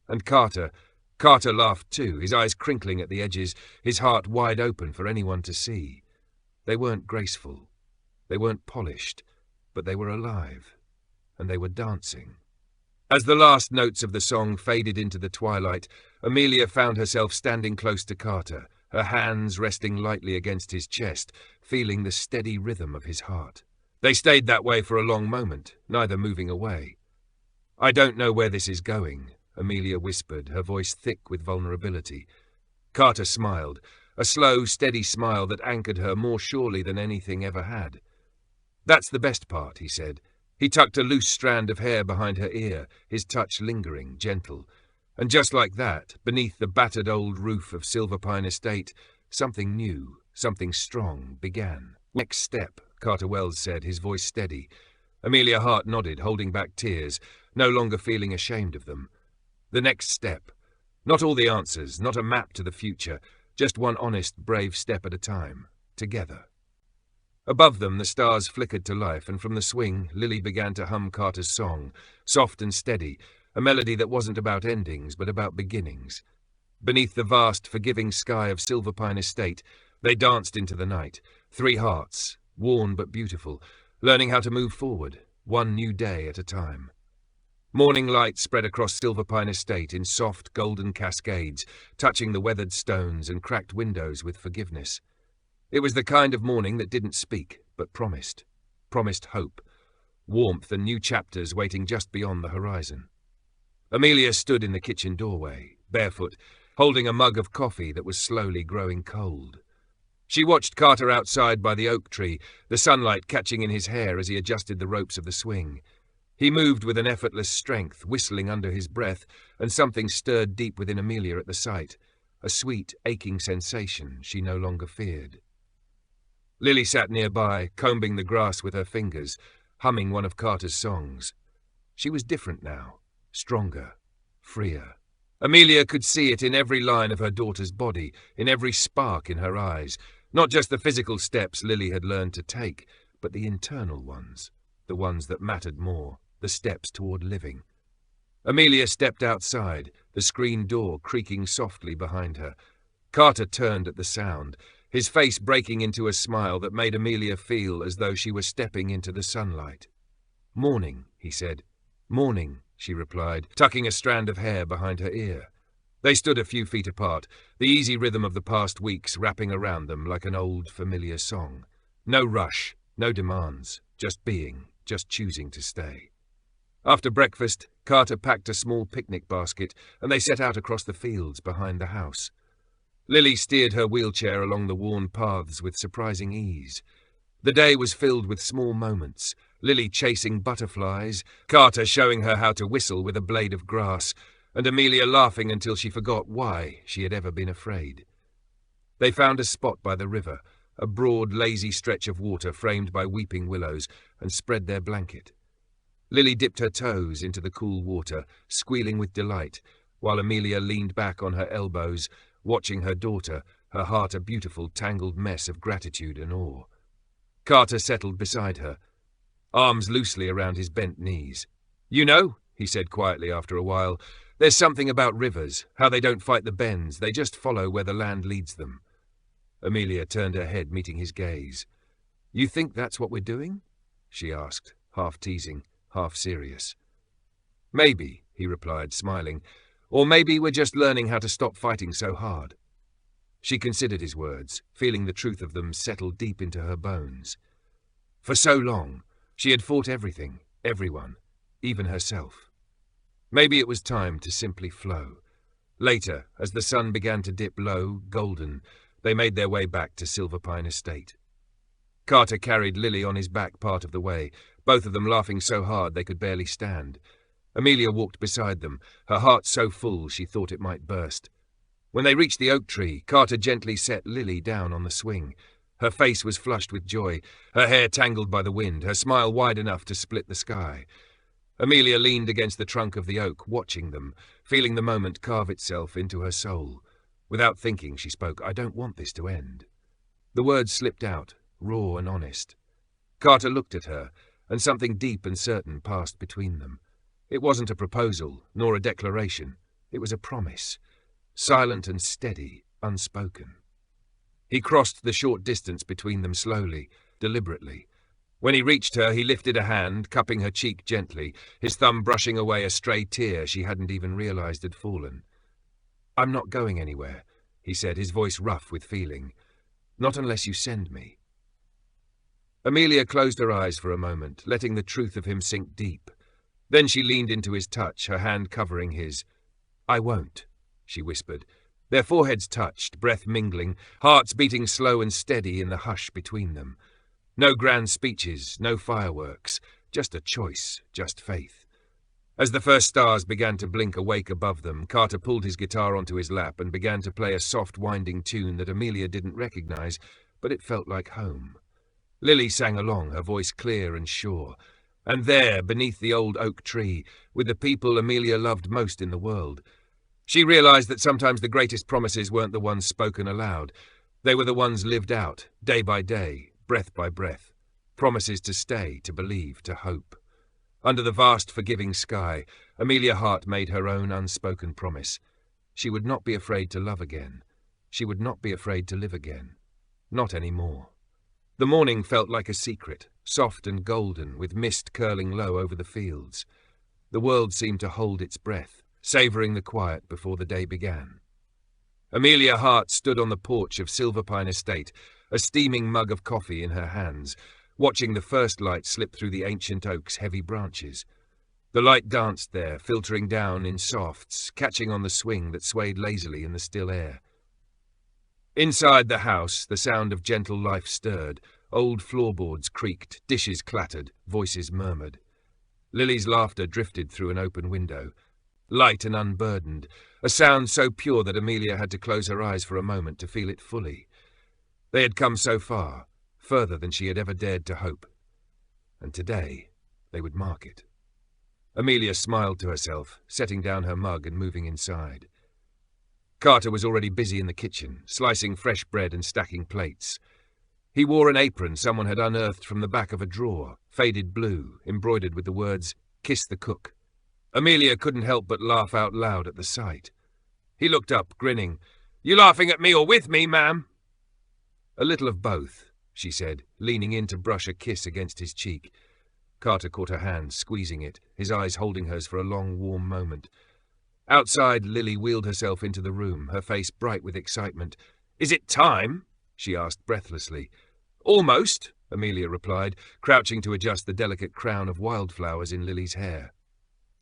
And Carter laughed too, his eyes crinkling at the edges, his heart wide open for anyone to see. They weren't graceful, they weren't polished, but they were alive, and they were dancing. As the last notes of the song faded into the twilight, Amelia found herself standing close to Carter, her hands resting lightly against his chest, feeling the steady rhythm of his heart. They stayed that way for a long moment, neither moving away. "I don't know where this is going," Amelia whispered, her voice thick with vulnerability. Carter smiled, a slow, steady smile that anchored her more surely than anything ever had. "That's the best part," he said. He tucked a loose strand of hair behind her ear, his touch lingering, gentle. And just like that, beneath the battered old roof of Silver Pine Estate, something new, something strong, began. "Next step," Carter Wells said, his voice steady. Amelia Hart nodded, holding back tears, no longer feeling ashamed of them. The next step. Not all the answers, not a map to the future, just one honest, brave step at a time, together. Above them, the stars flickered to life, and from the swing, Lily began to hum Carter's song, soft and steady, a melody that wasn't about endings, but about beginnings. Beneath the vast, forgiving sky of Silver Pine Estate, they danced into the night, three hearts, worn but beautiful, learning how to move forward, one new day at a time. Morning light spread across Silver Pine Estate in soft, golden cascades, touching the weathered stones and cracked windows with forgiveness. It was the kind of morning that didn't speak, but promised hope, warmth and new chapters waiting just beyond the horizon. Amelia stood in the kitchen doorway, barefoot, holding a mug of coffee that was slowly growing cold. She watched Carter outside by the oak tree, the sunlight catching in his hair as he adjusted the ropes of the swing. He moved with an effortless strength, whistling under his breath, and something stirred deep within Amelia at the sight, a sweet, aching sensation she no longer feared. Lily sat nearby, combing the grass with her fingers, humming one of Carter's songs. She was different now, stronger, freer. Amelia could see it in every line of her daughter's body, in every spark in her eyes, not just the physical steps Lily had learned to take, but the internal ones, the ones that mattered more, the steps toward living. Amelia stepped outside, the screen door creaking softly behind her. Carter turned at the sound, his face breaking into a smile that made Amelia feel as though she were stepping into the sunlight. "Morning," he said. "Morning," she replied, tucking a strand of hair behind her ear. They stood a few feet apart, the easy rhythm of the past weeks wrapping around them like an old, familiar song. No rush, no demands, just being, just choosing to stay. After breakfast, Carter packed a small picnic basket, and they set out across the fields behind the house. Lily steered her wheelchair along the worn paths with surprising ease. The day was filled with small moments, Lily chasing butterflies, Carter showing her how to whistle with a blade of grass, and Amelia laughing until she forgot why she had ever been afraid. They found a spot by the river, a broad, lazy stretch of water framed by weeping willows, and spread their blanket. Lily dipped her toes into the cool water, squealing with delight, while Amelia leaned back on her elbows, watching her daughter, her heart a beautiful, tangled mess of gratitude and awe. Carter settled beside her, arms loosely around his bent knees. "You know," he said quietly after a while. "There's something about rivers, how they don't fight the bends, they just follow where the land leads them." Amelia turned her head, meeting his gaze. "You think that's what we're doing?" she asked, half teasing, half serious. "Maybe," he replied, smiling. "Or maybe we're just learning how to stop fighting so hard." She considered his words, feeling the truth of them settle deep into her bones. For so long, she had fought everything, everyone, even herself. Maybe it was time to simply flow. Later, as the sun began to dip low, golden, they made their way back to Silverpine Estate. Carter carried Lily on his back part of the way, both of them laughing so hard they could barely stand. Amelia walked beside them, her heart so full she thought it might burst. When they reached the oak tree, Carter gently set Lily down on the swing. Her face was flushed with joy, her hair tangled by the wind, her smile wide enough to split the sky. Amelia leaned against the trunk of the oak, watching them, feeling the moment carve itself into her soul. Without thinking, she spoke, "I don't want this to end." The words slipped out, raw and honest. Carter looked at her, and something deep and certain passed between them. It wasn't a proposal, nor a declaration. It was a promise, silent and steady, unspoken. He crossed the short distance between them slowly, deliberately. When he reached her, he lifted a hand, cupping her cheek gently, his thumb brushing away a stray tear she hadn't even realized had fallen. "I'm not going anywhere," he said, his voice rough with feeling. "Not unless you send me." Amelia closed her eyes for a moment, letting the truth of him sink deep. Then she leaned into his touch, her hand covering his. "I won't," she whispered. Their foreheads touched, breath mingling, hearts beating slow and steady in the hush between them. No grand speeches, no fireworks, just a choice, just faith. As the first stars began to blink awake above them, Carter pulled his guitar onto his lap and began to play a soft, winding tune that Amelia didn't recognize, but it felt like home. Lily sang along, her voice clear and sure. And there, beneath the old oak tree, with the people Amelia loved most in the world, she realized that sometimes the greatest promises weren't the ones spoken aloud. They were the ones lived out, day by day, breath by breath. Promises to stay, to believe, to hope. Under the vast, forgiving sky, Amelia Hart made her own unspoken promise. She would not be afraid to love again. She would not be afraid to live again. Not any more. The morning felt like a secret, soft and golden, with mist curling low over the fields. The world seemed to hold its breath, savouring the quiet before the day began. Amelia Hart stood on the porch of Silverpine Estate, a steaming mug of coffee in her hands, watching the first light slip through the ancient oak's heavy branches. The light danced there, filtering down in softs, catching on the swing that swayed lazily in the still air. Inside the house, the sound of gentle life stirred. Old floorboards creaked, dishes clattered, voices murmured. Lily's laughter drifted through an open window. Light and unburdened, a sound so pure that Amelia had to close her eyes for a moment to feel it fully. They had come so far, further than she had ever dared to hope. And today, they would mark it. Amelia smiled to herself, setting down her mug and moving inside. Carter was already busy in the kitchen, slicing fresh bread and stacking plates. He wore an apron someone had unearthed from the back of a drawer, faded blue, embroidered with the words, "Kiss the cook." Amelia couldn't help but laugh out loud at the sight. He looked up, grinning. "You laughing at me or with me, ma'am?" "A little of both," she said, leaning in to brush a kiss against his cheek. Carter caught her hand, squeezing it, his eyes holding hers for a long, warm moment. Outside, Lily wheeled herself into the room, her face bright with excitement. "Is it time?" she asked breathlessly. "Almost," Amelia replied, crouching to adjust the delicate crown of wildflowers in Lily's hair.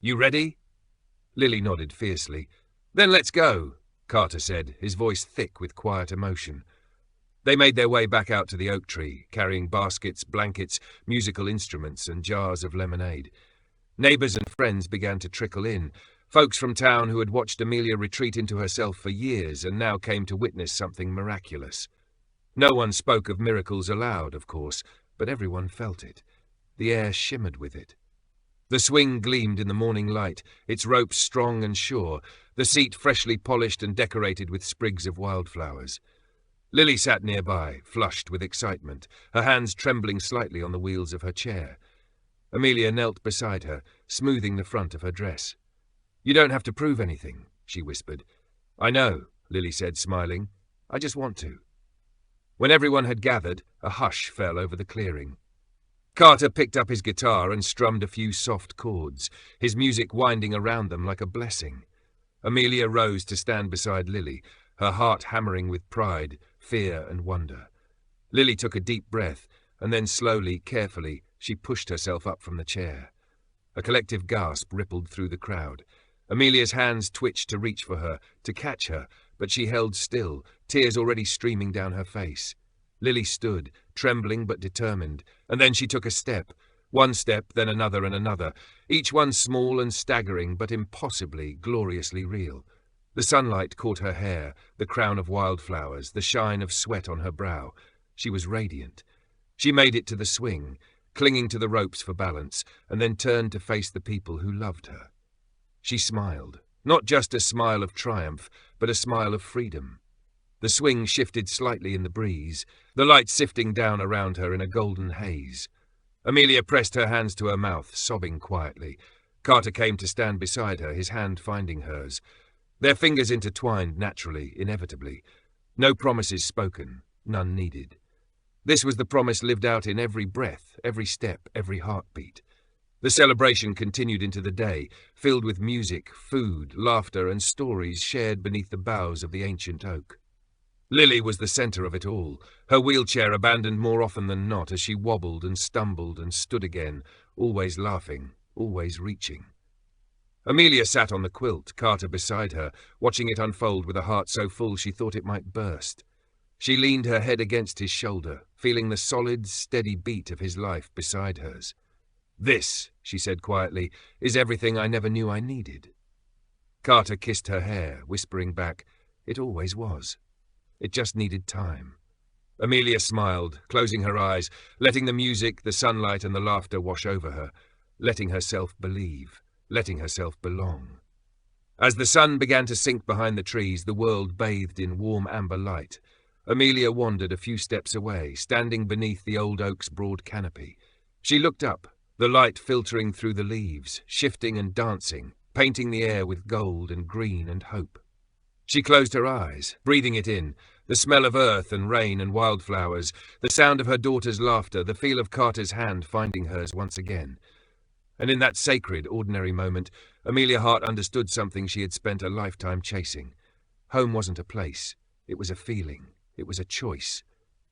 "You ready?" Lily nodded fiercely. "Then let's go," Carter said, his voice thick with quiet emotion. They made their way back out to the oak tree, carrying baskets, blankets, musical instruments, and jars of lemonade. Neighbours and friends began to trickle in, folks from town who had watched Amelia retreat into herself for years and now came to witness something miraculous. No one spoke of miracles aloud, of course, but everyone felt it. The air shimmered with it. The swing gleamed in the morning light, its ropes strong and sure, the seat freshly polished and decorated with sprigs of wildflowers. Lily sat nearby, flushed with excitement, her hands trembling slightly on the wheels of her chair. Amelia knelt beside her, smoothing the front of her dress. "You don't have to prove anything," she whispered. "I know," Lily said, smiling. "I just want to." When everyone had gathered, a hush fell over the clearing. Carter picked up his guitar and strummed a few soft chords, his music winding around them like a blessing. Amelia rose to stand beside Lily, her heart hammering with pride, fear, and wonder. Lily took a deep breath, and then slowly, carefully, she pushed herself up from the chair. A collective gasp rippled through the crowd. Amelia's hands twitched to reach for her, to catch her, but she held still, tears already streaming down her face. Lily stood, trembling but determined, and then she took a step. One step, then another and another, each one small and staggering, but impossibly, gloriously real. The sunlight caught her hair, the crown of wildflowers, the shine of sweat on her brow. She was radiant. She made it to the swing, clinging to the ropes for balance, and then turned to face the people who loved her. She smiled, not just a smile of triumph, but a smile of freedom. The swing shifted slightly in the breeze, the light sifting down around her in a golden haze. Amelia pressed her hands to her mouth, sobbing quietly. Carter came to stand beside her, his hand finding hers. Their fingers intertwined naturally, inevitably. No promises spoken, none needed. This was the promise lived out in every breath, every step, every heartbeat. The celebration continued into the day, filled with music, food, laughter, and stories shared beneath the boughs of the ancient oak. Lily was the centre of it all, her wheelchair abandoned more often than not as she wobbled and stumbled and stood again, always laughing, always reaching. Amelia sat on the quilt, Carter beside her, watching it unfold with a heart so full she thought it might burst. She leaned her head against his shoulder, feeling the solid, steady beat of his life beside hers. "This," she said quietly, "is everything I never knew I needed." Carter kissed her hair, whispering back, "It always was. It just needed time." Amelia smiled, closing her eyes, letting the music, the sunlight, and the laughter wash over her, letting herself believe, letting herself belong. As the sun began to sink behind the trees, the world bathed in warm amber light. Amelia wandered a few steps away, standing beneath the old oak's broad canopy. She looked up, the light filtering through the leaves, shifting and dancing, painting the air with gold and green and hope. She closed her eyes, breathing it in, the smell of earth and rain and wildflowers, the sound of her daughter's laughter, the feel of Carter's hand finding hers once again. And in that sacred, ordinary moment, Amelia Hart understood something she had spent a lifetime chasing. Home wasn't a place. It was a feeling. It was a choice.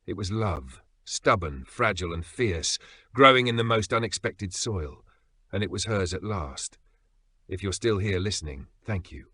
It was love, stubborn, fragile, and fierce, growing in the most unexpected soil. And it was hers at last. If you're still here listening, thank you.